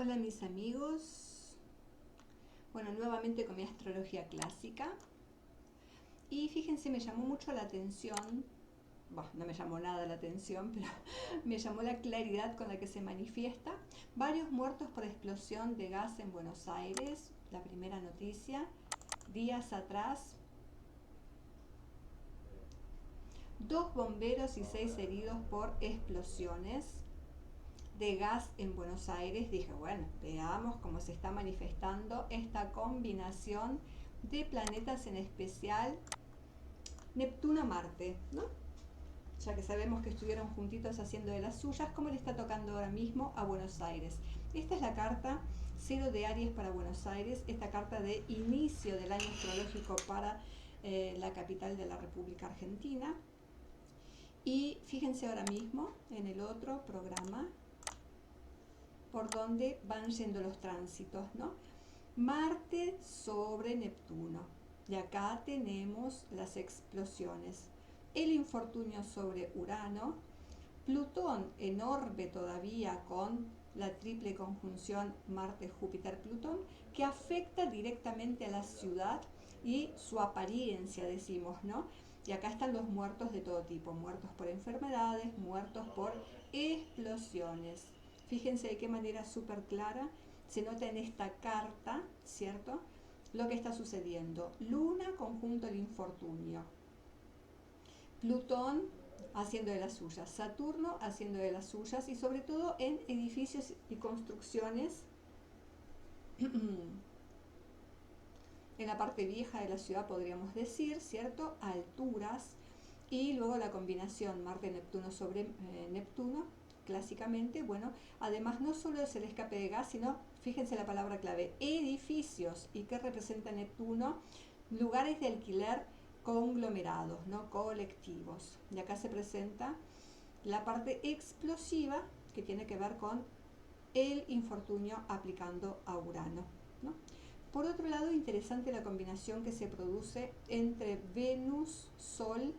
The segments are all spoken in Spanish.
Hola mis amigos, bueno, nuevamente con mi astrología clásica y fíjense, me llamó mucho la atención, bueno, no me llamó nada la atención, pero me llamó la claridad con la que se manifiesta. Varios muertos por explosión de gas en Buenos Aires, la primera noticia. Días atrás, 2 bomberos y 6 heridos por explosiones de gas en Buenos Aires. Dije, bueno, veamos cómo se está manifestando esta combinación de planetas, en especial Neptuno-Marte, ¿no? Ya que sabemos que estuvieron juntitos haciendo de las suyas, ¿cómo le está tocando ahora mismo a Buenos Aires? Esta es la carta 0 de Aries para Buenos Aires, esta carta de inicio del año astrológico para la capital de la República Argentina. Y fíjense ahora mismo en el otro programa por donde van yendo los tránsitos, ¿no? Marte sobre Neptuno. Y acá tenemos las explosiones. El infortunio sobre Urano. Plutón en orbe todavía con la triple conjunción Marte-Júpiter-Plutón, que afecta directamente a la ciudad y su apariencia, decimos, ¿no? Y acá están los muertos de todo tipo, muertos por enfermedades, muertos por explosiones. Fíjense de qué manera súper clara se nota en esta carta, ¿cierto? Lo que está sucediendo. Luna conjunto el infortunio. Plutón haciendo de las suyas. Saturno haciendo de las suyas. Y sobre todo en edificios y construcciones en la parte vieja de la ciudad, podríamos decir, ¿cierto? Alturas. Y luego la combinación Marte-Neptuno sobre Neptuno, clásicamente, bueno, además no solo es el escape de gas, sino, fíjense la palabra clave, edificios. ¿Y qué representa Neptuno? Lugares de alquiler conglomerados, ¿no? Colectivos. Y acá se presenta la parte explosiva que tiene que ver con el infortunio aplicando a Urano, ¿no? Por otro lado, interesante la combinación que se produce entre Venus, Sol,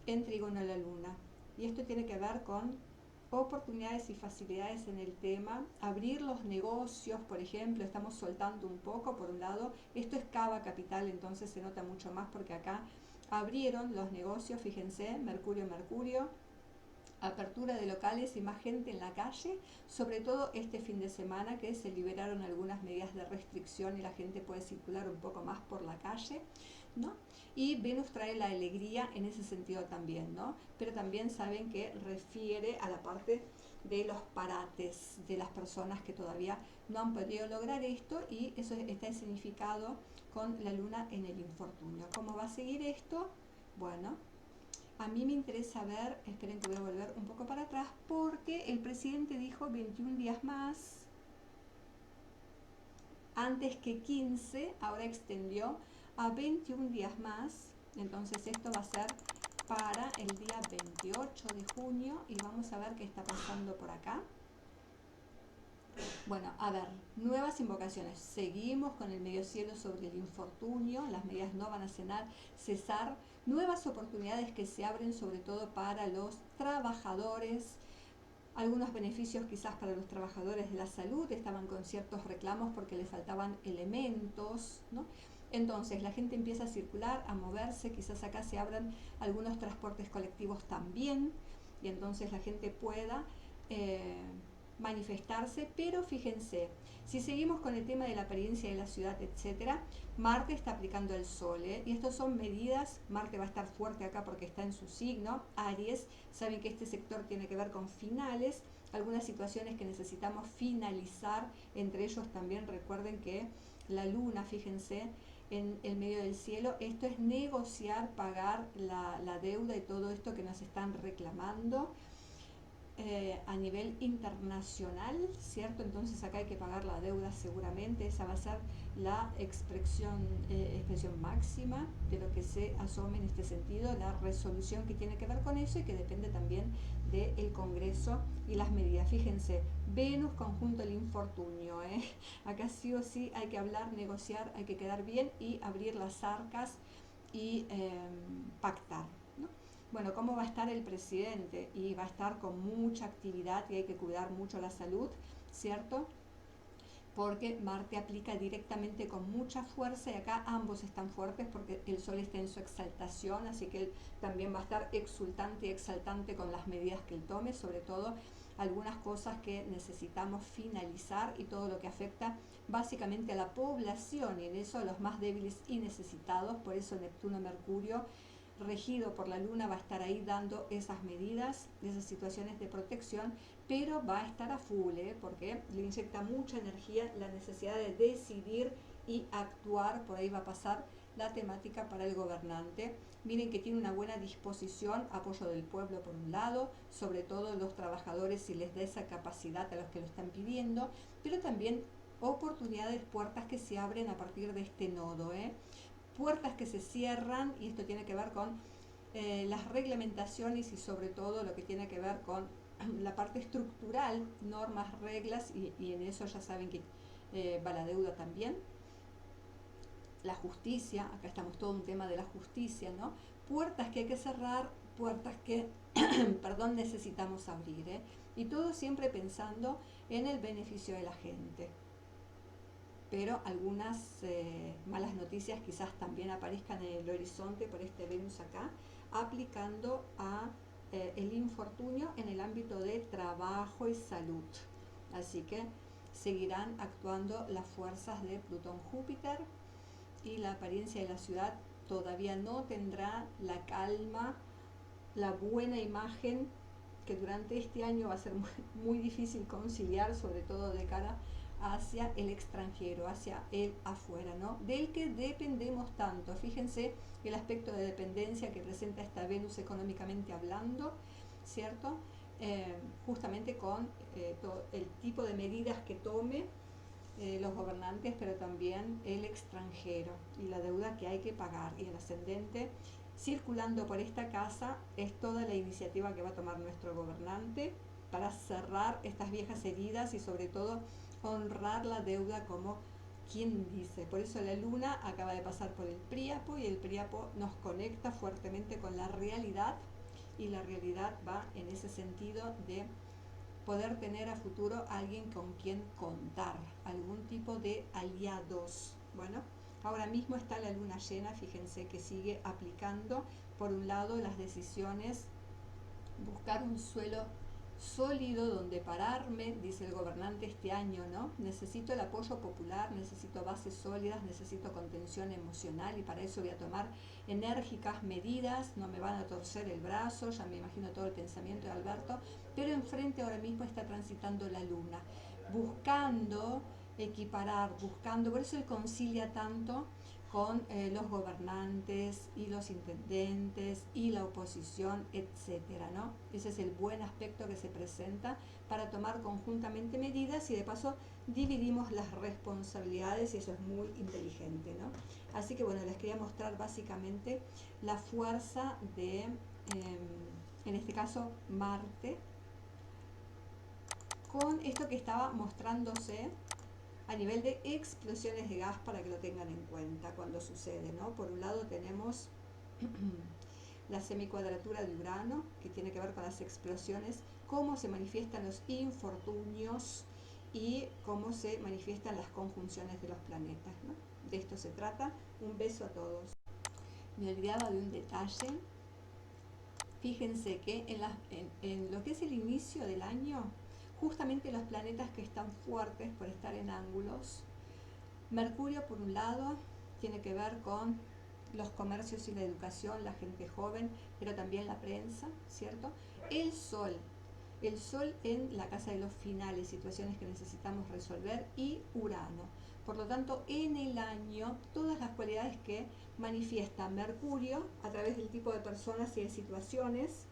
en trígono a la Luna. Y esto tiene que ver con oportunidades y facilidades en el tema, abrir los negocios, por ejemplo, estamos soltando un poco, por un lado, esto es Cava Capital, entonces se nota mucho más porque acá abrieron los negocios, fíjense, Mercurio, apertura de locales y más gente en la calle, sobre todo este fin de semana que se liberaron algunas medidas de restricción y la gente puede circular un poco más por la calle, ¿no? Y Venus trae la alegría en ese sentido también, ¿no? Pero también saben que refiere a la parte de los parates de las personas que todavía no han podido lograr esto, y eso está significado con la luna en el infortunio. ¿Cómo va a seguir esto? Bueno, a mí me interesa ver, esperen que voy a volver un poco para atrás, porque el presidente dijo 21 días más, antes que 15, ahora extendió a 21 días más, entonces esto va a ser para el día 28 de junio y vamos a ver qué está pasando por acá. Bueno, a ver, nuevas invocaciones. Seguimos con el medio cielo sobre el infortunio, las medidas no van a cesar. Nuevas oportunidades que se abren sobre todo para los trabajadores. Algunos beneficios quizás para los trabajadores de la salud, estaban con ciertos reclamos porque les faltaban elementos, ¿no? Entonces la gente empieza a circular, a moverse, quizás acá se abran algunos transportes colectivos también, y entonces la gente pueda manifestarse. Pero fíjense, si seguimos con el tema de la apariencia de la ciudad, etcétera, Marte está aplicando el Sol, y estas son medidas. Marte va a estar fuerte acá porque está en su signo, Aries. Saben que este sector tiene que ver con finales, algunas situaciones que necesitamos finalizar, entre ellos también recuerden que la luna, fíjense, en el medio del cielo, esto es negociar, pagar la deuda y todo esto que nos están reclamando. A nivel internacional, ¿cierto? Entonces acá hay que pagar la deuda seguramente, esa va a ser la expresión máxima de lo que se asome en este sentido, la resolución que tiene que ver con eso y que depende también del Congreso y las medidas. Fíjense, Venus conjunto el infortunio, acá sí o sí hay que hablar, negociar, hay que quedar bien y abrir las arcas y pactar, ¿no? Bueno, ¿cómo va a estar el presidente? Y va a estar con mucha actividad y hay que cuidar mucho la salud, ¿cierto? porque Marte aplica directamente con mucha fuerza y acá ambos están fuertes porque el Sol está en su exaltación, así que él también va a estar exultante y exaltante con las medidas que él tome, sobre todo algunas cosas que necesitamos finalizar y todo lo que afecta básicamente a la población y en eso a los más débiles y necesitados. Por eso Neptuno-Mercurio, regido por la Luna, va a estar ahí dando esas medidas, esas situaciones de protección, pero va a estar a full, porque le inyecta mucha energía la necesidad de decidir y actuar. Por ahí va a pasar la temática para el gobernante. Miren que tiene una buena disposición, apoyo del pueblo por un lado, sobre todo los trabajadores si les da esa capacidad a los que lo están pidiendo, pero también oportunidades, puertas que se abren a partir de este nodo, puertas que se cierran, y esto tiene que ver con las reglamentaciones y sobre todo lo que tiene que ver con la parte estructural, normas, reglas, y en eso ya saben que va la deuda también, la justicia, acá estamos todo un tema de la justicia, ¿no? Puertas que hay que cerrar, puertas que, perdón, necesitamos abrir, y todo siempre pensando en el beneficio de la gente. Pero algunas malas noticias quizás también aparezcan en el horizonte por este Venus acá, aplicando a el infortunio en el ámbito de trabajo y salud. Así que seguirán actuando las fuerzas de Plutón-Júpiter y la apariencia de la ciudad todavía no tendrá la calma, la buena imagen que durante este año va a ser muy difícil conciliar, sobre todo de cara hacia el extranjero, hacia el afuera, ¿no? Del que dependemos tanto. Fíjense el aspecto de dependencia que presenta esta Venus económicamente hablando, ¿cierto? Justamente con todo el tipo de medidas que tome los gobernantes, pero también el extranjero y la deuda que hay que pagar. Y el ascendente circulando por esta casa es toda la iniciativa que va a tomar nuestro gobernante para cerrar estas viejas heridas y sobre todo honrar la deuda como quien dice. Por eso la luna acaba de pasar por el Príapo y el Príapo nos conecta fuertemente con la realidad y la realidad va en ese sentido de poder tener a futuro alguien con quien contar, algún tipo de aliados. Bueno, ahora mismo está la luna llena, fíjense que sigue aplicando, por un lado, las decisiones, buscar un suelo sólido donde pararme, dice el gobernante este año, ¿no? Necesito el apoyo popular, necesito bases sólidas, necesito contención emocional y para eso voy a tomar enérgicas medidas, no me van a torcer el brazo, ya me imagino todo el pensamiento de Alberto, pero enfrente ahora mismo está transitando la luna, buscando equiparar, buscando, por eso él concilia tanto con los gobernantes y los intendentes y la oposición, etcétera, ¿no? Ese es el buen aspecto que se presenta para tomar conjuntamente medidas y de paso dividimos las responsabilidades y eso es muy inteligente, ¿no? Así que bueno, les quería mostrar básicamente la fuerza de, en este caso, Marte, con esto que estaba mostrándose a nivel de explosiones de gas para que lo tengan en cuenta cuando sucede, ¿no? Por un lado tenemos la semicuadratura de Urano, que tiene que ver con las explosiones, cómo se manifiestan los infortunios y cómo se manifiestan las conjunciones de los planetas, ¿no? De esto se trata. Un beso a todos. Me olvidaba de un detalle. Fíjense que en lo que es el inicio del año, justamente los planetas que están fuertes por estar en ángulos, Mercurio por un lado tiene que ver con los comercios y la educación, la gente joven, pero también la prensa, ¿cierto? El Sol en la casa de los finales, situaciones que necesitamos resolver, y Urano. Por lo tanto, en el año, todas las cualidades que manifiesta Mercurio a través del tipo de personas y de situaciones,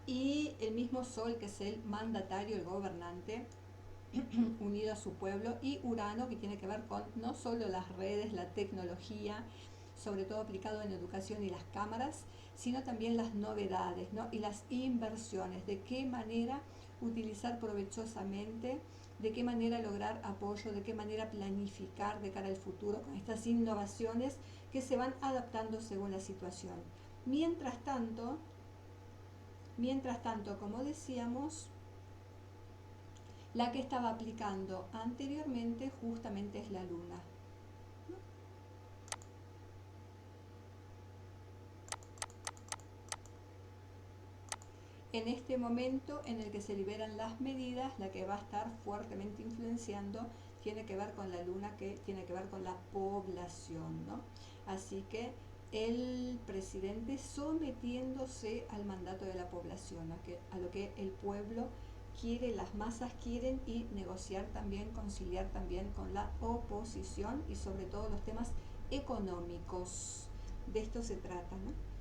y el mismo Sol, que es el mandatario, el gobernante, unido a su pueblo, y Urano, que tiene que ver con no solo las redes, la tecnología, sobre todo aplicado en educación y las cámaras, sino también las novedades, ¿no? Y las inversiones, de qué manera utilizar provechosamente, de qué manera lograr apoyo, de qué manera planificar de cara al futuro con estas innovaciones que se van adaptando según la situación. Mientras tanto, como decíamos, La que estaba aplicando anteriormente justamente es la luna. En este momento en el que se liberan las medidas, la que va a estar fuertemente influenciando tiene que ver con la luna, que tiene que ver con la población, ¿no? Así que el presidente sometiéndose al mandato de la población, a lo que el pueblo quiere, las masas quieren, y negociar también, conciliar también con la oposición y sobre todo los temas económicos. De esto se trata, ¿no?